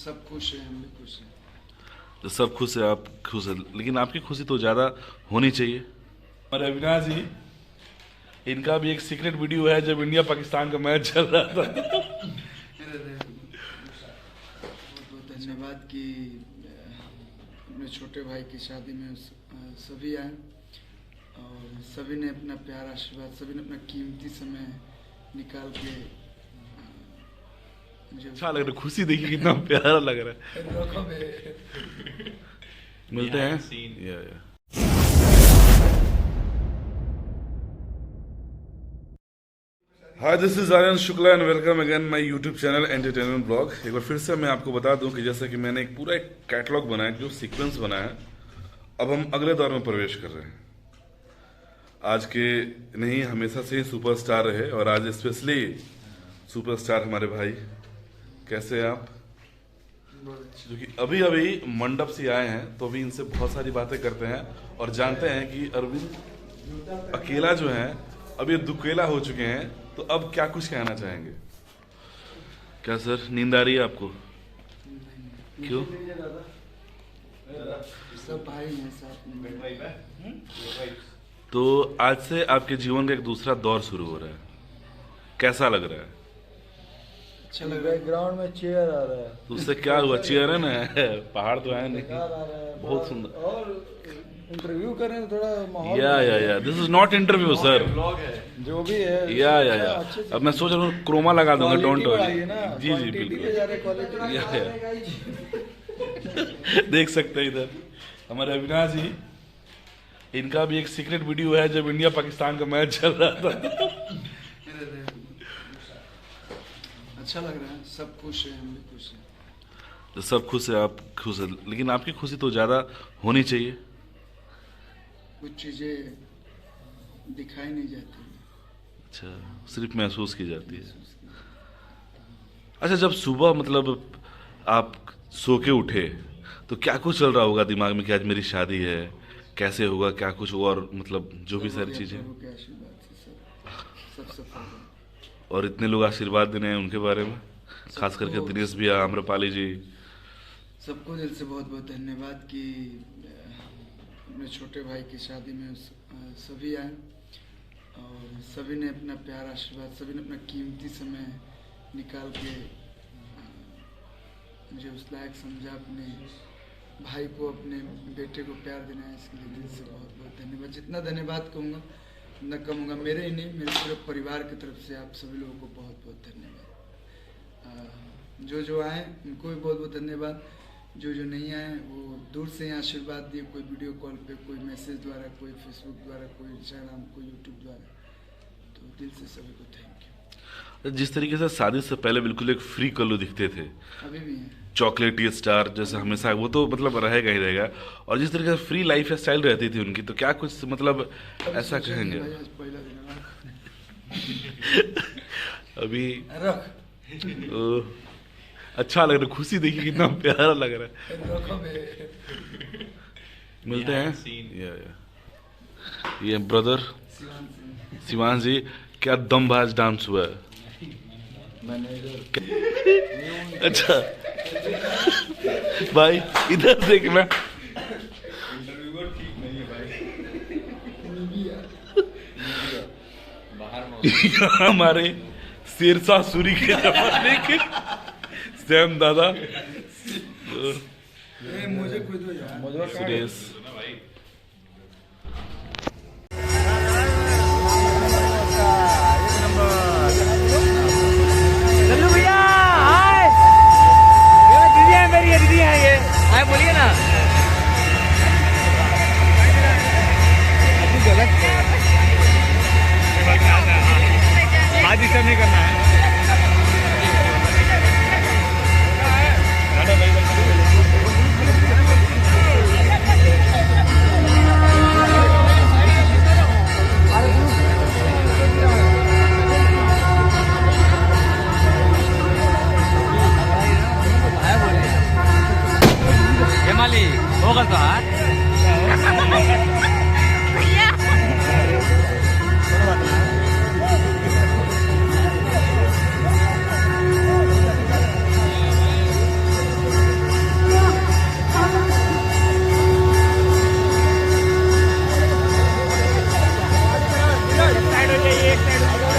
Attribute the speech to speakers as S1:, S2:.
S1: सब खुश हैं, हम भी खुश हैं।
S2: तो सब खुश है, आप खुश है, लेकिन आपकी खुशी तो ज़्यादा होनी चाहिए। और अविनाश जी, इनका भी एक सीक्रेट वीडियो है जब इंडिया पाकिस्तान का मैच चल रहा था।
S1: बहुत धन्यवाद कि अपने छोटे भाई की शादी में सभी आए और सभी ने अपना प्यार आशीर्वाद, सभी ने अपना कीमती समय निकाल के मुझे
S2: अच्छा लग रहा है, खुशी देखिए कितना प्यारा लग रहा है। मिलते हैं। Hi, this is Aryan Shukla and welcome again my YouTube channel entertainment blog. एक बार फिर से मैं आपको बता दूं कि जैसे कि मैंने एक पूरा कैटलॉग बनाया, जो सीक्वेंस बनाया है, अब हम अगले दौर में प्रवेश कर रहे हैं। आज के नहीं, हमेशा से ही सुपरस्टार रहे और आज स्पेशली सुपरस्टार हमारे भाई। कैसे हैं आप? जो कि अभी अभी मंडप से आए हैं, तो अभी इनसे बहुत सारी बातें करते हैं और जानते हैं कि अरविंद अकेला जो है अब ये दुकेला हो चुके हैं, तो अब क्या कुछ कहना चाहेंगे? क्या सर, नींद आ रही है आपको? क्यों?
S1: सब भाई हैं साथ में।
S2: तो आज से आपके जीवन का एक दूसरा दौर शुरू हो रहा है, कैसा लग रहा है?
S1: अच्छा लग रहा है।
S3: बैकग्राउंड में चेयर आ रहा है,
S2: तो उससे क्या हुआ? चेयर है ना, पहाड़ तो है नहीं।
S3: कार आ रहा है,
S2: बहुत सुंदर।
S3: और इंटरव्यू करें तो थोड़ा माहौल
S2: या this is not interview sir,
S3: जो भी है
S2: या
S3: अच्छे से
S2: अब मैं सोच रहा हूँ क्रोमा लगा दूंगा। डोंट
S3: क्वालिटी बढ़ाइए ना,
S2: वरी। जी बिल्कुल।
S3: क्वालिटी
S2: या देख सकते हैं इधर हमारे अविनाश जी, इनका भी एक सीक्रेट वीडियो है जब इंडिया पाकिस्तान का मैच चल रहा था।
S1: अच्छा लग रहा है, सब खुश हैं, हम भी खुश हैं।
S2: तो सब खुश है, आप खुश है, लेकिन आपकी खुशी तो ज़्यादा होनी चाहिए।
S1: कुछ चीज़ें दिखाई नहीं जाती।
S2: अच्छा, सिर्फ महसूस की जाती है। अच्छा, जब सुबह मतलब आप सो के उठे तो क्या कुछ चल रहा होगा दिमाग में कि आज मेरी शादी है, कैसे होगा, क्या कुछ हुआ, और मतलब जो भी सारी चीज़ें।
S1: प्रभु के आशीर्वाद से सब सफल है।
S2: और इतने लोग आशीर्वाद देने हैं उनके बारे में, खास करके दिनेश भैया, आम्रपाली जी,
S1: सबको दिल से बहुत बहुत धन्यवाद कि अपने छोटे भाई की शादी में सभी आए और सभी ने अपना प्यार आशीर्वाद, सभी ने अपना कीमती समय निकाल के मुझे उस लायक समझा, अपने भाई को, अपने बेटे को प्यार देना है। इसके लिए दिल से बहुत बहुत धन्यवाद। जितना धन्यवाद कहूँगा न कम होगा। मेरे ही नहीं, मेरे पूरे परिवार की तरफ से आप सभी लोगों को बहुत बहुत धन्यवाद। जो आए उनको भी बहुत बहुत धन्यवाद। जो नहीं आए वो दूर से ही आशीर्वाद दिए, कोई वीडियो कॉल पे, कोई मैसेज द्वारा, कोई फेसबुक द्वारा, कोई इंस्टाग्राम, कोई यूट्यूब द्वारा। तो दिल से सभी को थैंक यू।
S2: जिस तरीके से शादी से पहले बिल्कुल एक फ्री कल्लू दिखते थे,
S1: अभी भी हैं।
S2: चॉकलेटी स्टार जैसे हमेशा, वो तो मतलब रहेगा ही रहेगा। और जिस तरीके से फ्री लाइफ स्टाइल रहती थी उनकी, तो क्या कुछ मतलब ऐसा कहेंगे?
S1: पहला दिन
S2: अभी
S1: रख
S2: अच्छा लग रहा है, खुशी देखिए कितना प्यारा लग रहा है। मिलते हैं। ये ब्रदर शिवान जी, क्या दमबाज डांस हुआ है। अच्छा भाई, इधर देखना। हमारे शेरशाह सूरी के जमाने के सैम दादा,
S1: मुझे खुद हो यार।
S2: सुरेश,
S4: लल्लू भैया हाय, ये दीदी है, मेरी ये दीदी है, ये हाय बोलिए ना। गलत आज इसे नहीं करना है। होगा तो एक साइड